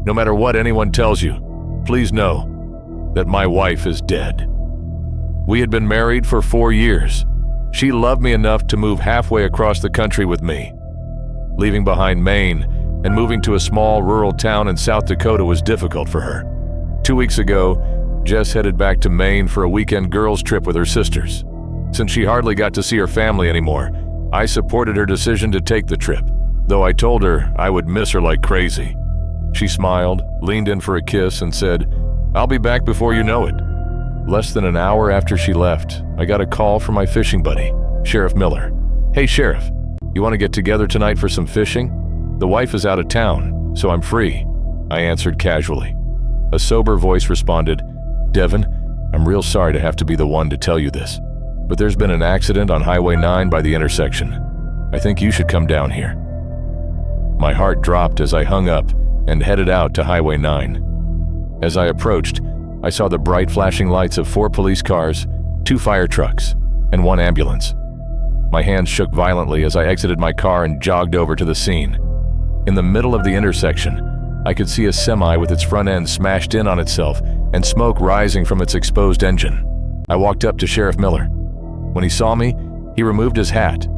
No matter what anyone tells you, please know that my wife is dead. We had been married for 4 years. She loved me enough to move halfway across the country with me. Leaving behind Maine and moving to a small rural town in South Dakota was difficult for her. 2 weeks ago, Jess headed back to Maine for a weekend girls' trip with her sisters. Since she hardly got to see her family anymore, I supported her decision to take the trip, though I told her I would miss her like crazy. She smiled, leaned in for a kiss, and said, "I'll be back before you know it." Less than an hour after she left, I got a call from my fishing buddy, Sheriff Miller. "Hey, Sheriff, you want to get together tonight for some fishing? The wife is out of town, so I'm free," I answered casually. A sober voice responded, "Devin, I'm real sorry to have to be the one to tell you this, but there's been an accident on Highway 9 by the intersection. I think you should come down here." My heart dropped as I hung up and headed out to Highway 9. As I approached, I saw the bright flashing lights of 4 police cars, 2 fire trucks, and 1 ambulance. My hands shook violently as I exited my car and jogged over to the scene. In the middle of the intersection, I could see a semi with its front end smashed in on itself and smoke rising from its exposed engine. I walked up to Sheriff Miller. When he saw me, he removed his hat,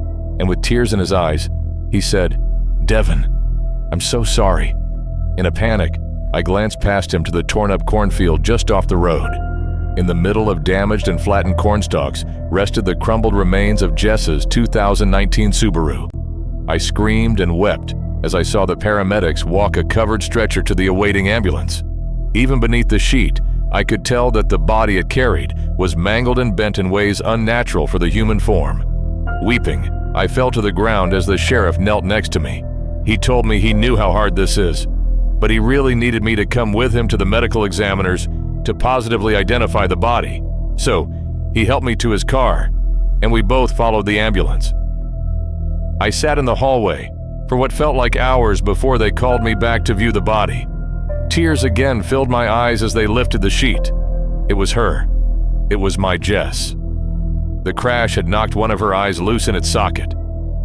and with tears in his eyes, he said, "Devin, I'm so sorry." In a panic, I glanced past him to the torn-up cornfield just off the road. In the middle of damaged and flattened cornstalks rested the crumbled remains of Jess's 2019 Subaru. I screamed and wept as I saw the paramedics walk a covered stretcher to the awaiting ambulance. Even beneath the sheet, I could tell that the body it carried was mangled and bent in ways unnatural for the human form. Weeping, I fell to the ground as the sheriff knelt next to me. He told me he knew how hard this is, but he really needed me to come with him to the medical examiners to positively identify the body. So, he helped me to his car, and we both followed the ambulance. I sat in the hallway for what felt like hours before they called me back to view the body. Tears again filled my eyes as they lifted the sheet. It was her. It was my Jess. The crash had knocked one of her eyes loose in its socket,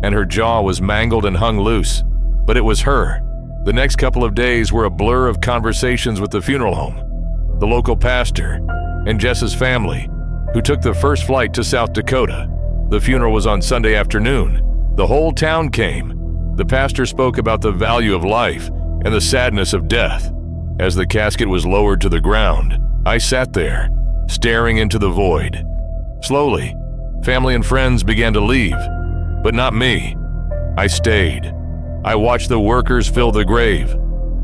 and her jaw was mangled and hung loose. But it was her. The next couple of days were a blur of conversations with the funeral home, the local pastor, and Jess's family, who took the first flight to South Dakota. The funeral was on Sunday afternoon. The whole town came. The pastor spoke about the value of life and the sadness of death. As the casket was lowered to the ground, I sat there, staring into the void. Slowly, family and friends began to leave, but not me. I stayed. I watched the workers fill the grave.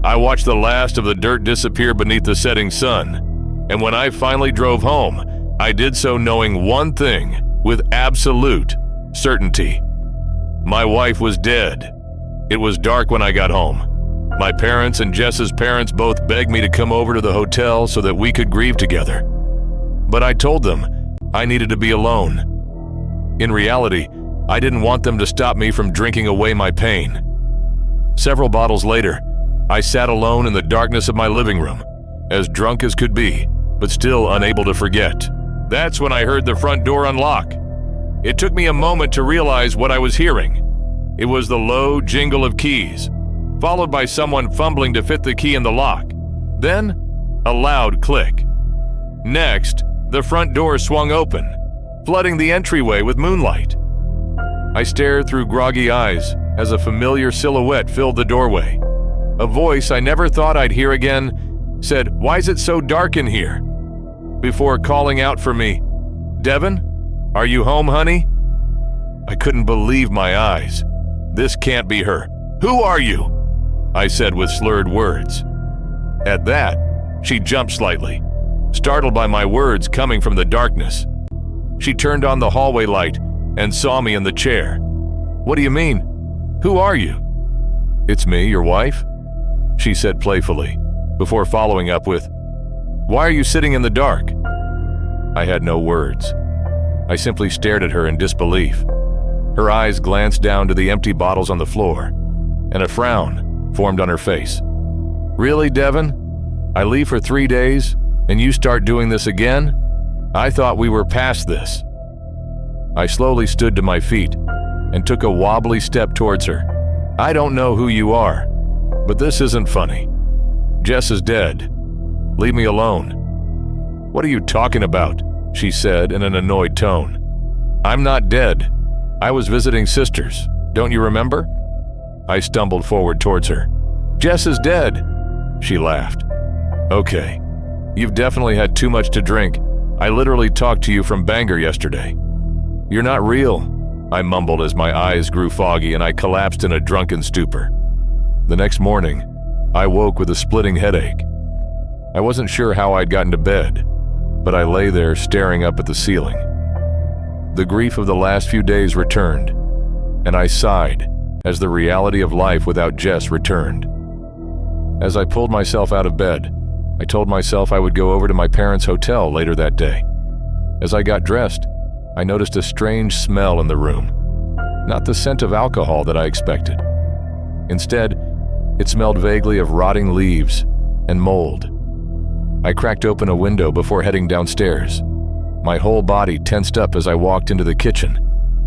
I watched the last of the dirt disappear beneath the setting sun. And when I finally drove home, I did so knowing one thing with absolute certainty. My wife was dead. It was dark when I got home. My parents and Jess's parents both begged me to come over to the hotel so that we could grieve together. But I told them I needed to be alone. In reality, I didn't want them to stop me from drinking away my pain. Several bottles later, I sat alone in the darkness of my living room, as drunk as could be, but still unable to forget. That's when I heard the front door unlock. It took me a moment to realize what I was hearing. It was the low jingle of keys, followed by someone fumbling to fit the key in the lock. Then, a loud click. Next, the front door swung open, flooding the entryway with moonlight. I stared through groggy eyes as a familiar silhouette filled the doorway. A voice I never thought I'd hear again said, "Why is it so dark in here?" before calling out for me, "Devin, are you home, honey?" I couldn't believe my eyes. This can't be her. "Who are you?" I said with slurred words. At that, she jumped slightly, startled by my words coming from the darkness. She turned on the hallway light and saw me in the chair. "What do you mean? Who are you?" "It's me, your wife," she said playfully, before following up with, "Why are you sitting in the dark?" I had no words. I simply stared at her in disbelief. Her eyes glanced down to the empty bottles on the floor, and a frown formed on her face. "Really, Devin? I leave for 3 days, and you start doing this again? I thought we were past this." I slowly stood to my feet and took a wobbly step towards her. "I don't know who you are, but this isn't funny. Jess is dead. Leave me alone." "What are you talking about?" she said in an annoyed tone. "I'm not dead. I was visiting sisters. Don't you remember?" I stumbled forward towards her. "Jess is dead." She laughed. "Okay. You've definitely had too much to drink. I literally talked to you from Bangor yesterday." "You're not real," I mumbled as my eyes grew foggy and I collapsed in a drunken stupor. The next morning, I woke with a splitting headache. I wasn't sure how I'd gotten to bed, but I lay there staring up at the ceiling. The grief of the last few days returned, and I sighed as the reality of life without Jess returned. As I pulled myself out of bed, I told myself I would go over to my parents' hotel later that day. As I got dressed, I noticed a strange smell in the room. Not the scent of alcohol that I expected. Instead, it smelled vaguely of rotting leaves and mold. I cracked open a window before heading downstairs. My whole body tensed up as I walked into the kitchen,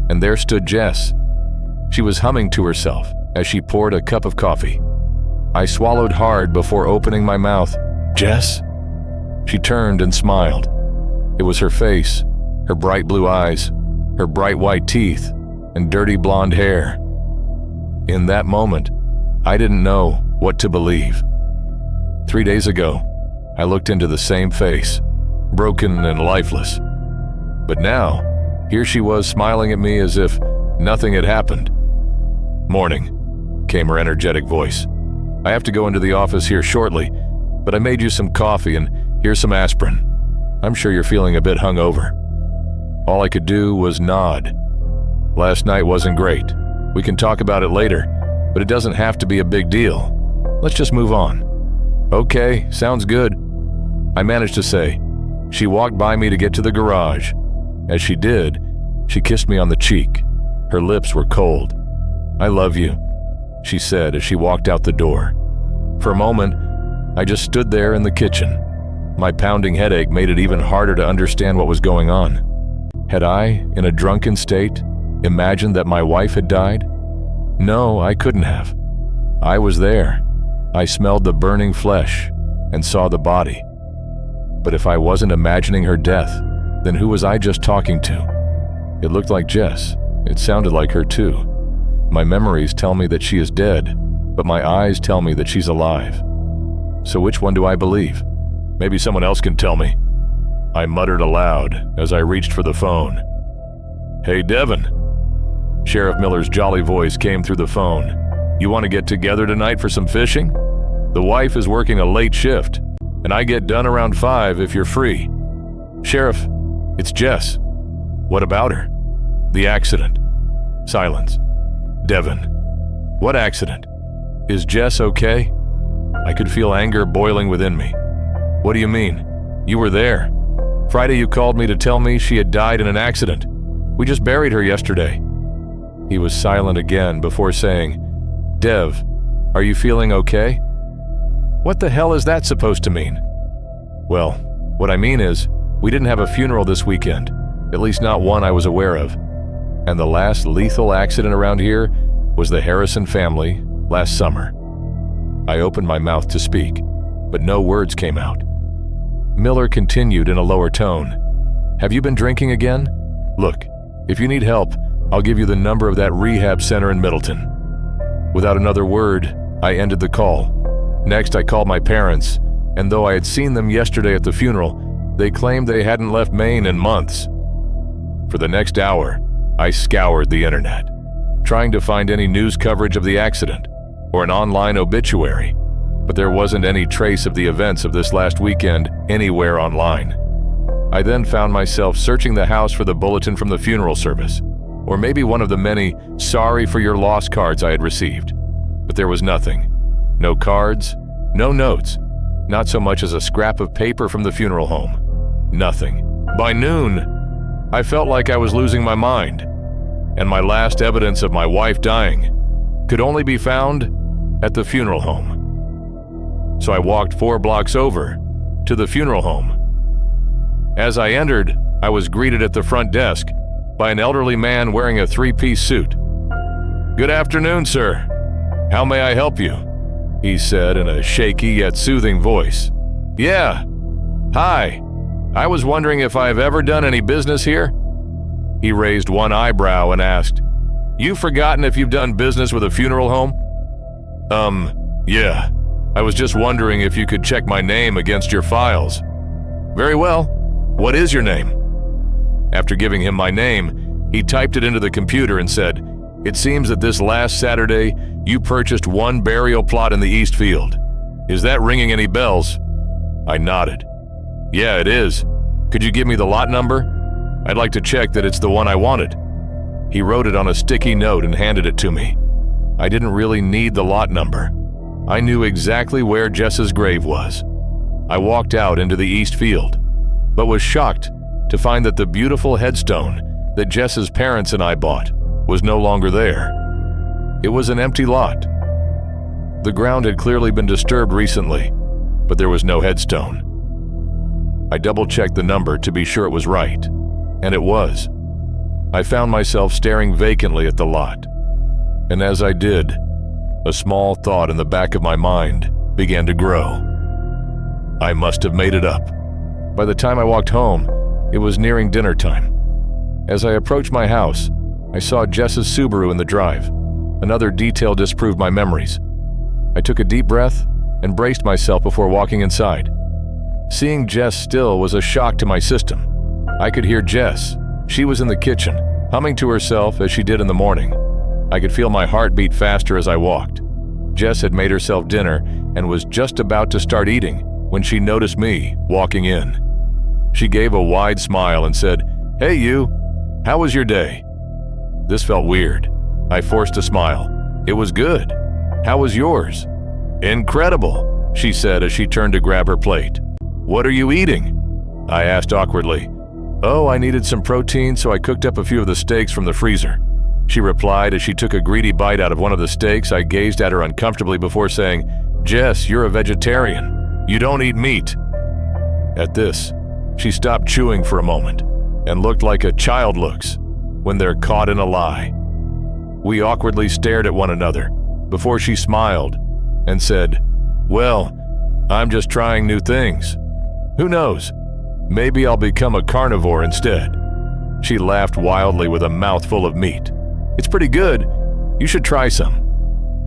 and there stood Jess. She was humming to herself as she poured a cup of coffee. I swallowed hard before opening my mouth. "Jess?" She turned and smiled. It was her face, her bright blue eyes, her bright white teeth, and dirty blonde hair. In that moment, I didn't know what to believe. 3 days ago, I looked into the same face, broken and lifeless. But now, here she was smiling at me as if nothing had happened. "Morning," came her energetic voice. "I have to go into the office here shortly, but I made you some coffee and here's some aspirin. I'm sure you're feeling a bit hungover." All I could do was nod. "Last night wasn't great. We can talk about it later, but it doesn't have to be a big deal. Let's just move on." "Okay, sounds good," I managed to say. She walked by me to get to the garage. As she did, she kissed me on the cheek. Her lips were cold. "I love you," she said as she walked out the door. For a moment, I just stood there in the kitchen. My pounding headache made it even harder to understand what was going on. Had I, in a drunken state, imagined that my wife had died? No, I couldn't have. I was there. I smelled the burning flesh and saw the body. But if I wasn't imagining her death, then who was I just talking to? It looked like Jess. It sounded like her too. My memories tell me that she is dead, but my eyes tell me that she's alive. So which one do I believe? Maybe someone else can tell me. I muttered aloud as I reached for the phone. "Hey, Devin." Sheriff Miller's jolly voice came through the phone. "You want to get together tonight for some fishing? The wife is working a late shift, and I get done around 5 if you're free." "Sheriff, it's Jess." "What about her?" "The accident." Silence. "Devin, what accident? Is Jess okay?" I could feel anger boiling within me. "What do you mean? You were there. Friday you called me to tell me she had died in an accident. We just buried her yesterday." He was silent again before saying, "Dev, are you feeling okay?" "What the hell is that supposed to mean?" "Well, what I mean is, we didn't have a funeral this weekend, at least not one I was aware of. And the last lethal accident around here was the Harrison family last summer." I opened my mouth to speak, but no words came out. Miller continued in a lower tone. "Have you been drinking again? Look, if you need help, I'll give you the number of that rehab center in Middleton." Without another word, I ended the call. Next, I called my parents, and though I had seen them yesterday at the funeral, they claimed they hadn't left Maine in months. For the next hour, I scoured the internet, trying to find any news coverage of the accident or an online obituary, but there wasn't any trace of the events of this last weekend anywhere online. I then found myself searching the house for the bulletin from the funeral service, or maybe one of the many "sorry for your loss" cards I had received. But there was nothing. No cards, no notes, not so much as a scrap of paper from the funeral home. Nothing. By noon, I felt like I was losing my mind, and my last evidence of my wife dying could only be found at the funeral home. So I walked 4 blocks over to the funeral home. As I entered, I was greeted at the front desk by an elderly man wearing a 3-piece suit. "Good afternoon, sir. How may I help you?" he said in a shaky yet soothing voice. "Yeah. Hi. I was wondering if I've ever done any business here?" He raised one eyebrow and asked, "You've forgotten if you've done business with a funeral home?" Yeah. I was just wondering if you could check my name against your files." "Very well. What is your name?" After giving him my name, he typed it into the computer and said, "It seems that this last Saturday, you purchased one burial plot in the East Field. Is that ringing any bells?" I nodded. "Yeah, it is. Could you give me the lot number? I'd like to check that it's the one I wanted." He wrote it on a sticky note and handed it to me. I didn't really need the lot number. I knew exactly where Jess's grave was. I walked out into the East Field, but was shocked to find that the beautiful headstone that Jess's parents and I bought was no longer there. It was an empty lot. The ground had clearly been disturbed recently, but there was no headstone. I double-checked the number to be sure it was right, and it was. I found myself staring vacantly at the lot, and as I did, a small thought in the back of my mind began to grow. I must have made it up. By the time I walked home, it was nearing dinner time. As I approached my house, I saw Jess's Subaru in the drive. Another detail disproved my memories. I took a deep breath and braced myself before walking inside. Seeing Jess still was a shock to my system. I could hear Jess. She was in the kitchen, humming to herself as she did in the morning. I could feel my heart beat faster as I walked. Jess had made herself dinner and was just about to start eating when she noticed me walking in. She gave a wide smile and said, "Hey you, how was your day?" This felt weird. I forced a smile. "It was good. How was yours?" "Incredible," she said as she turned to grab her plate. "What are you eating?" I asked awkwardly. "Oh, I needed some protein, so I cooked up a few of the steaks from the freezer," she replied as she took a greedy bite out of one of the steaks. I gazed at her uncomfortably before saying, "Jess, you're a vegetarian. You don't eat meat." At this, she stopped chewing for a moment and looked like a child looks when they're caught in a lie. We awkwardly stared at one another before she smiled and said, "Well, I'm just trying new things. Who knows? Maybe I'll become a carnivore instead." She laughed wildly with a mouthful of meat. "It's pretty good. You should try some."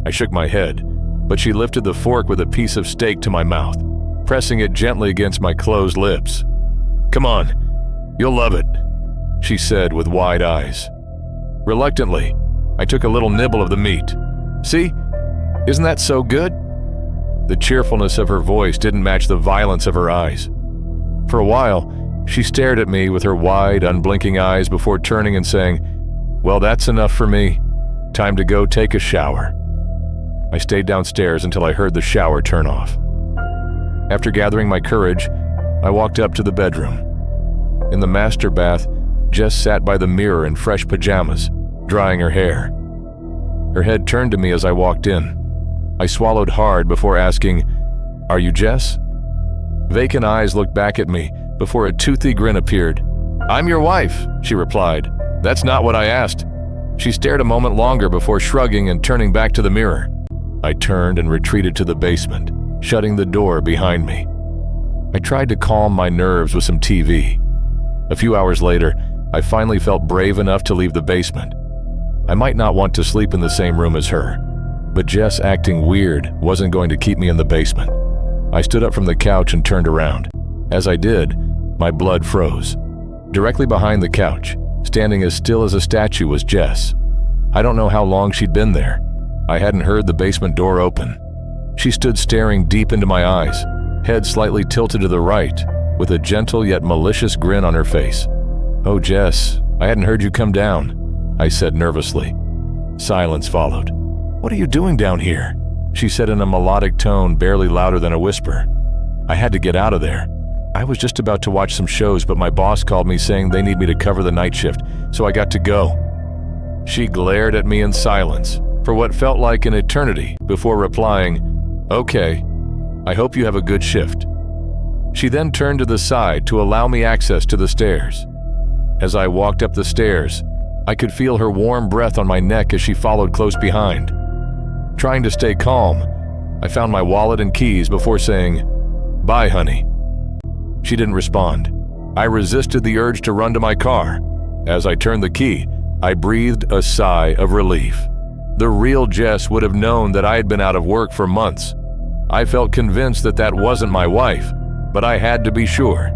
I shook my head, but she lifted the fork with a piece of steak to my mouth, pressing it gently against my closed lips. "Come on, you'll love it," she said with wide eyes. Reluctantly, I took a little nibble of the meat. "See? Isn't that so good?" The cheerfulness of her voice didn't match the violence of her eyes. For a while, she stared at me with her wide, unblinking eyes before turning and saying, "Well, that's enough for me. Time to go take a shower." I stayed downstairs until I heard the shower turn off. After gathering my courage, I walked up to the bedroom. In the master bath, Jess sat by the mirror in fresh pajamas, drying her hair. Her head turned to me as I walked in. I swallowed hard before asking, "Are you Jess?" Vacant eyes looked back at me before a toothy grin appeared. "I'm your wife," she replied. "That's not what I asked." She stared a moment longer before shrugging and turning back to the mirror. I turned and retreated to the basement, shutting the door behind me. I tried to calm my nerves with some TV. A few hours later, I finally felt brave enough to leave the basement. I might not want to sleep in the same room as her, but Jess acting weird wasn't going to keep me in the basement. I stood up from the couch and turned around. As I did, my blood froze. Directly behind the couch, standing as still as a statue, was Jess. I don't know how long she'd been there. I hadn't heard the basement door open. She stood staring deep into my eyes, head slightly tilted to the right, with a gentle yet malicious grin on her face. "Oh, Jess, I hadn't heard you come down," I said nervously. Silence followed. "What are you doing down here?" she said in a melodic tone barely louder than a whisper. I had to get out of there. I was just about to watch some shows, but my boss called me saying they need me to cover the night shift, so I got to go. She glared at me in silence for what felt like an eternity before replying, "Okay, I hope you have a good shift." She then turned to the side to allow me access to the stairs. As I walked up the stairs, I could feel her warm breath on my neck as she followed close behind. Trying to stay calm, I found my wallet and keys before saying, "Bye, honey." She didn't respond. I resisted the urge to run to my car. As I turned the key, I breathed a sigh of relief. The real Jess would have known that I had been out of work for months. I felt convinced that that wasn't my wife, but I had to be sure.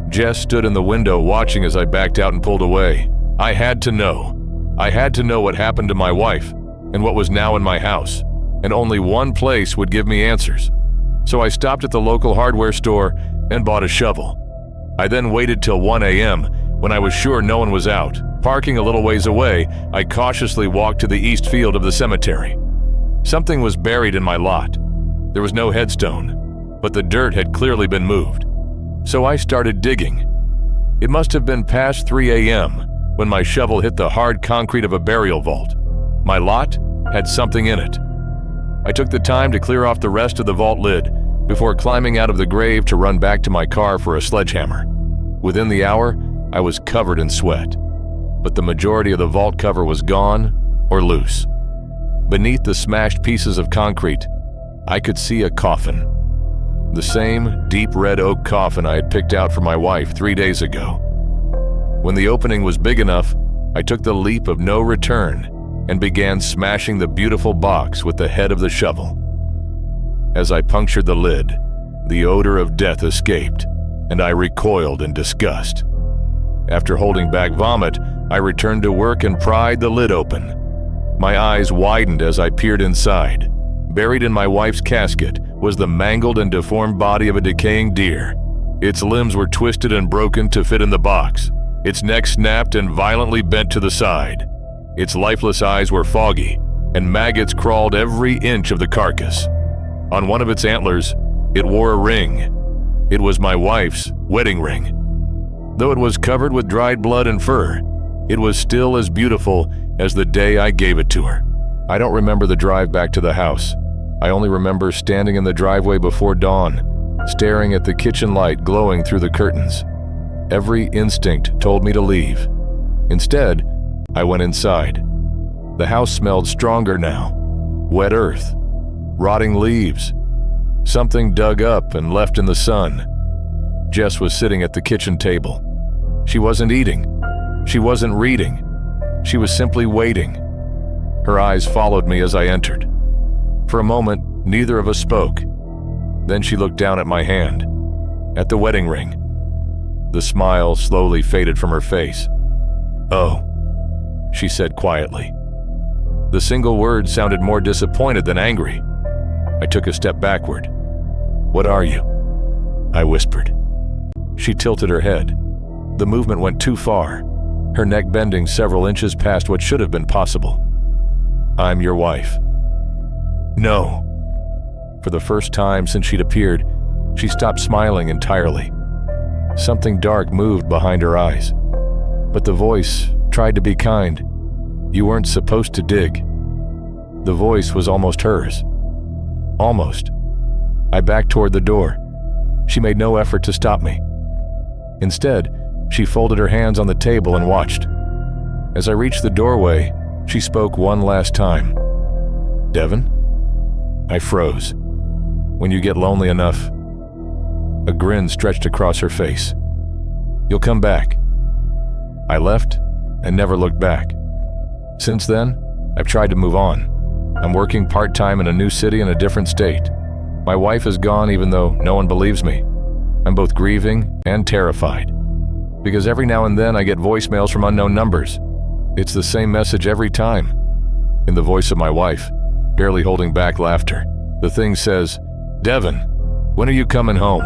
Jess stood in the window watching as I backed out and pulled away. I had to know. I had to know what happened to my wife and what was now in my house, and only one place would give me answers. So I stopped at the local hardware store and bought a shovel. I then waited till 1 a.m. when I was sure no one was out. Parking a little ways away, I cautiously walked to the east field of the cemetery. Something was buried in my lot. There was no headstone, but the dirt had clearly been moved. So I started digging. It must have been past 3 a.m. when my shovel hit the hard concrete of a burial vault. My lot had something in it. I took the time to clear off the rest of the vault lid before climbing out of the grave to run back to my car for a sledgehammer. Within the hour, I was covered in sweat, but the majority of the vault cover was gone or loose. Beneath the smashed pieces of concrete, I could see a coffin. The same deep red oak coffin I had picked out for my wife 3 days ago. When the opening was big enough, I took the leap of no return and began smashing the beautiful box with the head of the shovel. As I punctured the lid, the odor of death escaped, and I recoiled in disgust. After holding back vomit, I returned to work and pried the lid open. My eyes widened as I peered inside. Buried in my wife's casket was the mangled and deformed body of a decaying deer. Its limbs were twisted and broken to fit in the box. Its neck snapped and violently bent to the side. Its lifeless eyes were foggy, and maggots crawled every inch of the carcass. On one of its antlers, it wore a ring. It was my wife's wedding ring. Though it was covered with dried blood and fur, it was still as beautiful as the day I gave it to her. I don't remember the drive back to the house. I only remember standing in the driveway before dawn, staring at the kitchen light glowing through the curtains. Every instinct told me to leave. Instead, I went inside. The house smelled stronger now. Wet earth, rotting leaves, something dug up and left in the sun. Jess was sitting at the kitchen table. She wasn't eating. She wasn't reading. She was simply waiting. Her eyes followed me as I entered. For a moment, neither of us spoke. Then she looked down at my hand, at the wedding ring. The smile slowly faded from her face. "Oh," she said quietly. The single word sounded more disappointed than angry. I took a step backward. "What are you?" I whispered. She tilted her head. The movement went too far, her neck bending several inches past what should have been possible. "I'm your wife." "No." For the first time since she'd appeared, she stopped smiling entirely. Something dark moved behind her eyes. But the voice tried to be kind. "You weren't supposed to dig." The voice was almost hers. Almost. I backed toward the door. She made no effort to stop me. Instead, she folded her hands on the table and watched. As I reached the doorway, she spoke one last time. "Devin?" I froze. "When you get lonely enough." A grin stretched across her face. "You'll come back." I left and never looked back. Since then, I've tried to move on. I'm working part-time in a new city in a different state. My wife is gone even though no one believes me. I'm both grieving and terrified. Because every now and then I get voicemails from unknown numbers. It's the same message every time. In the voice of my wife, barely holding back laughter. The thing says, "Devin, when are you coming home?"